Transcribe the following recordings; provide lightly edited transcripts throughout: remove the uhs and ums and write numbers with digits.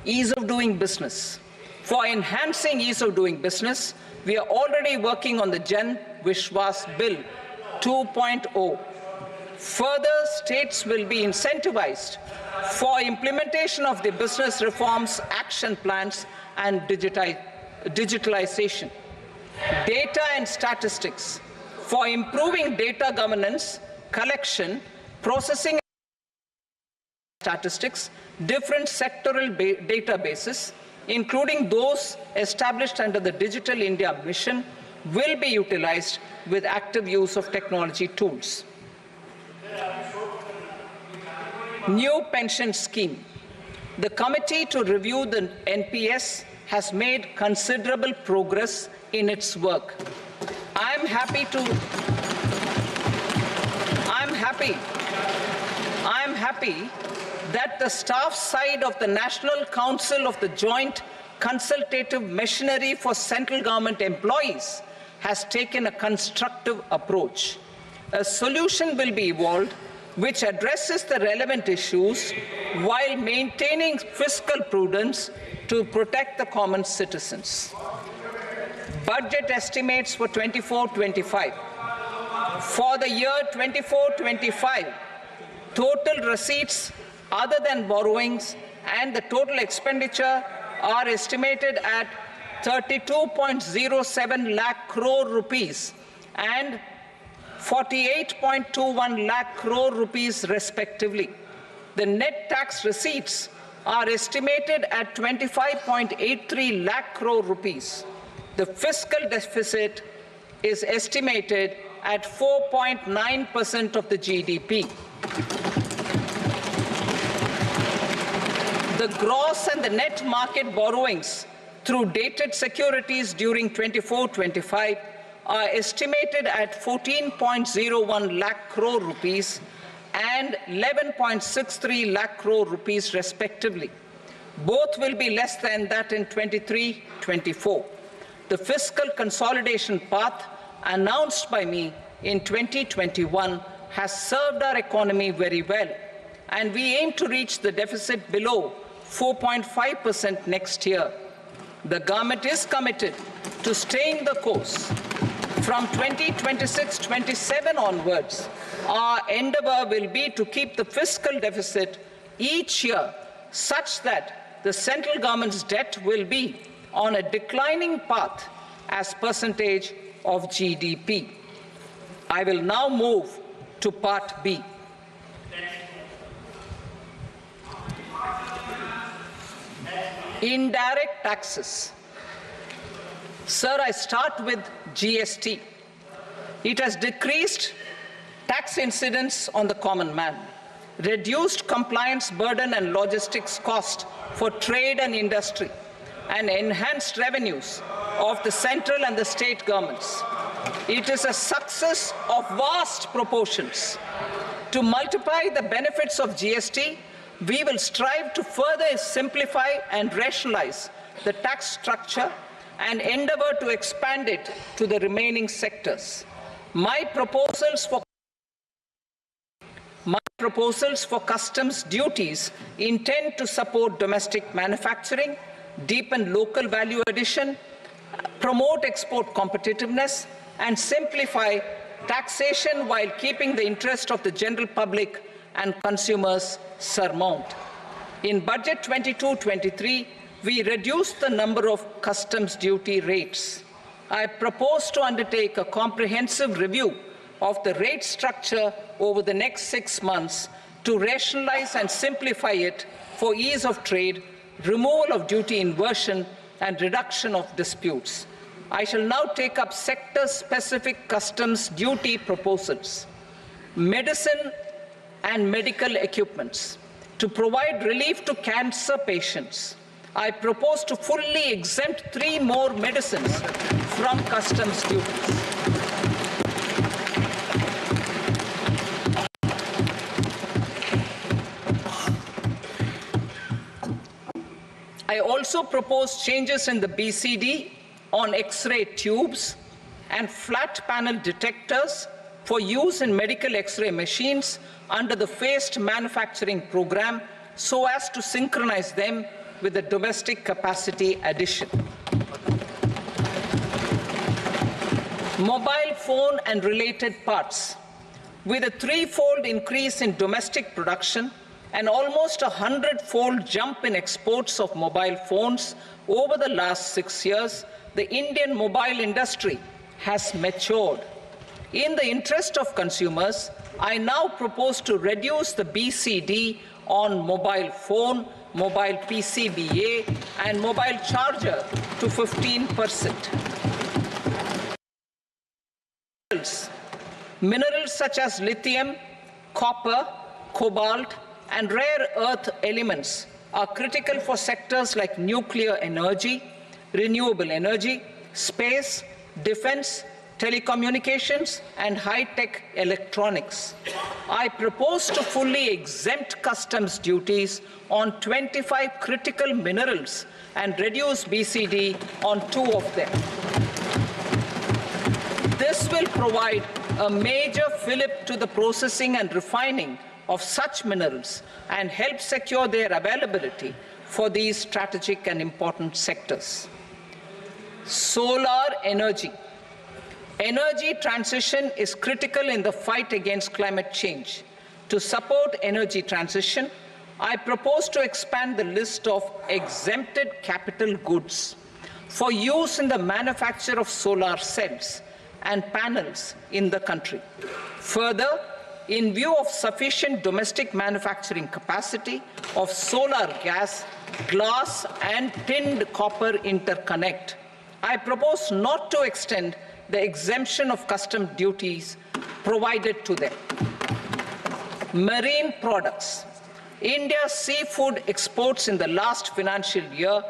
ease of doing business. For enhancing ease of doing business, we are already working on the Jan Vishwas Bill 2.0. Further, states will be incentivized for implementation of the business reforms, action plans, and digitalization. Data and statistics for improving data governance, collection, processing statistics, different sectoral databases, including those established under the Digital India Mission, will be utilized with active use of technology tools. New pension scheme. The committee to review the NPS has made considerable progress in its work. I'm happy that the staff side of the National Council of the Joint Consultative Machinery for Central Government Employees has taken a constructive approach. A solution will be evolved which addresses the relevant issues while maintaining fiscal prudence to protect the common citizens. Budget estimates for 24-25. For the year 24-25, total receipts other than borrowings and the total expenditure are estimated at 32.07 lakh crore rupees and 48.21 lakh crore rupees respectively. The net tax receipts are estimated at 25.83 lakh crore rupees. The fiscal deficit is estimated at 4.9% of the GDP. The gross and the net market borrowings through dated securities during 24-25 are estimated at 14.01 lakh crore rupees and 11.63 lakh crore rupees respectively. Both will be less than that in 23-24. The fiscal consolidation path announced by me in 2021 has served our economy very well, and we aim to reach the deficit below 4.5% next year. The government is committed to staying the course. From 2026-27 onwards, our endeavor will be to keep the fiscal deficit each year such that the central government's debt will be on a declining path as percentage of GDP. I will now move to Part B. Indirect taxes. Sir, I start with GST. It has decreased tax incidence on the common man, reduced compliance burden and logistics cost for trade and industry, and enhanced revenues of the central and the state governments. It is a success of vast proportions. To multiply the benefits of GST, we will strive to further simplify and rationalize the tax structure and endeavor to expand it to the remaining sectors. My proposals for customs duties intend to support domestic manufacturing, deepen local value addition, promote export competitiveness, and simplify taxation while keeping the interest of the general public and consumers surmount. In Budget 22-23, we reduced the number of customs duty rates. I propose to undertake a comprehensive review of the rate structure over the next 6 months to rationalize and simplify it for ease of trade, removal of duty inversion, and reduction of disputes. I shall now take up sector-specific customs duty proposals. Medicine and medical equipments. To provide relief to cancer patients, I propose to fully exempt 3 more medicines from customs duties. I also propose changes in the BCD on X-ray tubes and flat panel detectors for use in medical X-ray machines under the phased manufacturing program so as to synchronize them with the domestic capacity addition. Mobile phone and related parts. With a threefold increase in domestic production and almost a 100-fold jump in exports of mobile phones over the last 6 years, the Indian mobile industry has matured. In the interest of consumers, I now propose to reduce the BCD on mobile phone, mobile PCBA, and mobile charger to 15%. Minerals such as lithium, copper, cobalt, and rare earth elements are critical for sectors like nuclear energy, renewable energy, space, defense, telecommunications, and high-tech electronics. I propose to fully exempt customs duties on 25 critical minerals and reduce BCD on 2 of them. This will provide a major fillip to the processing and refining of such minerals and help secure their availability for these strategic and important sectors. Solar energy. Energy transition is critical in the fight against climate change. To support energy transition, I propose to expand the list of exempted capital goods for use in the manufacture of solar cells and panels in the country. Further, in view of sufficient domestic manufacturing capacity of solar gas, glass, and tinned copper interconnect, I propose not to extend the exemption of custom duties provided to them. Marine products. India's seafood exports in the last financial year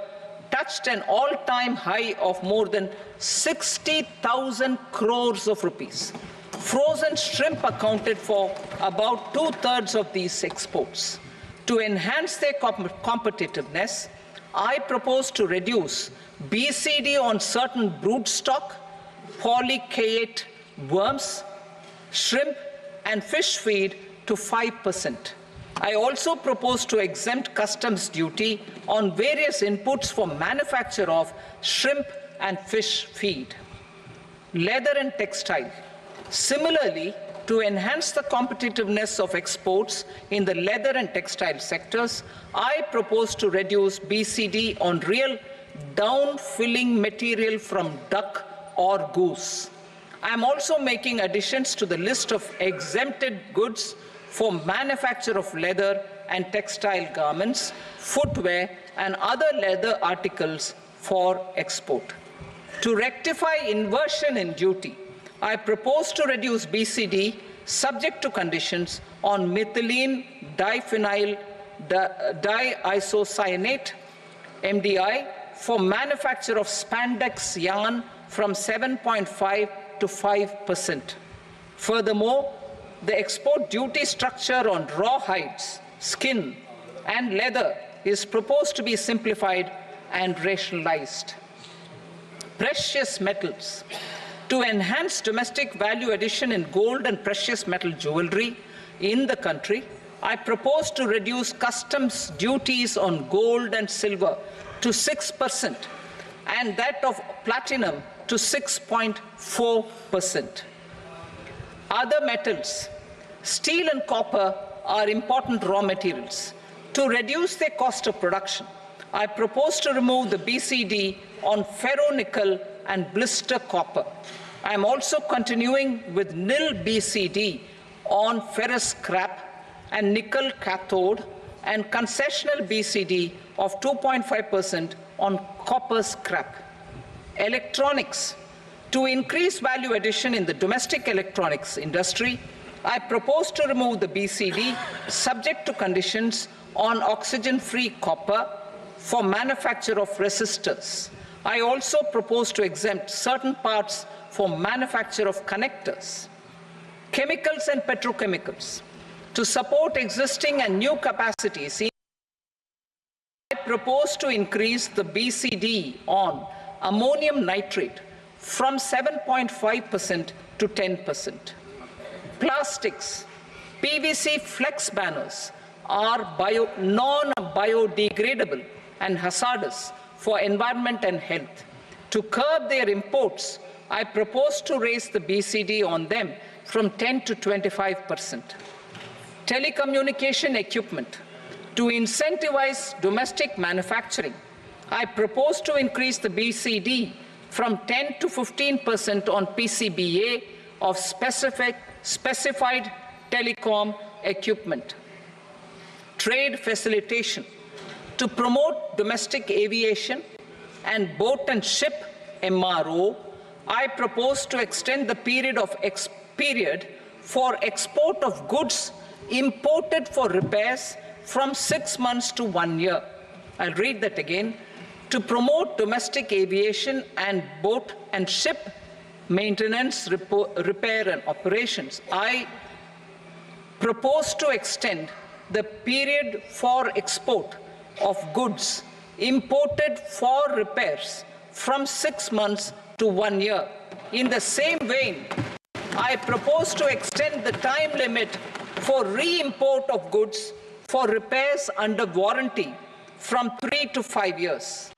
touched an all-time high of more than 60,000 crores of rupees. Frozen shrimp accounted for about 2/3 of these exports. To enhance their competitiveness, I propose to reduce BCD on certain broodstock, polychaete worms, shrimp, and fish feed to 5%. I also propose to exempt customs duty on various inputs for manufacture of shrimp and fish feed. Leather and textile. Similarly, to enhance the competitiveness of exports in the leather and textile sectors, I propose to reduce BCD on real down-filling material from duck or goose. I am also making additions to the list of exempted goods for manufacture of leather and textile garments, footwear, and other leather articles for export. To rectify inversion in duty, I propose to reduce BCD subject to conditions on methylene diphenyl diisocyanate, MDI, for manufacture of spandex yarn from 7.5 to 5%. Furthermore, the export duty structure on raw hides, skin, and leather is proposed to be simplified and rationalized. Precious metals. To enhance domestic value addition in gold and precious metal jewelry in the country, I propose to reduce customs duties on gold and silver to 6% and that of platinum to 6.4%. Other metals. Steel and copper are important raw materials. To reduce their cost of production, I propose to remove the BCD on ferronickel and blister copper. I am also continuing with nil BCD on ferrous scrap and nickel cathode and concessional BCD of 2.5% on copper scrap. Electronics. To increase value addition in the domestic electronics industry, I propose to remove the BCD subject to conditions on oxygen-free copper for manufacture of resistors. I also propose to exempt certain parts for manufacture of connectors. Chemicals and petrochemicals. To support existing and new capacities, I propose to increase the BCD on ammonium nitrate from 7.5% to 10%. Plastics. PVC flex banners are non-biodegradable and hazardous for environment and health. To curb their imports, I propose to raise the BCD on them from 10 to 25%. Telecommunication equipment. To incentivize domestic manufacturing, I propose to increase the BCD from 10 to 15% on PCBA of specified telecom equipment. Trade facilitation. To promote domestic aviation and boat and ship MRO, I propose to extend the period for export of goods imported for repairs from 6 months to 1 year. I'll read that again. To promote domestic aviation and boat and ship maintenance, repair and operations, I propose to extend the period for export of goods imported for repairs from 6 months to 1 year. In the same vein, I propose to extend the time limit for re-import of goods for repairs under warranty from 3 to 5 years.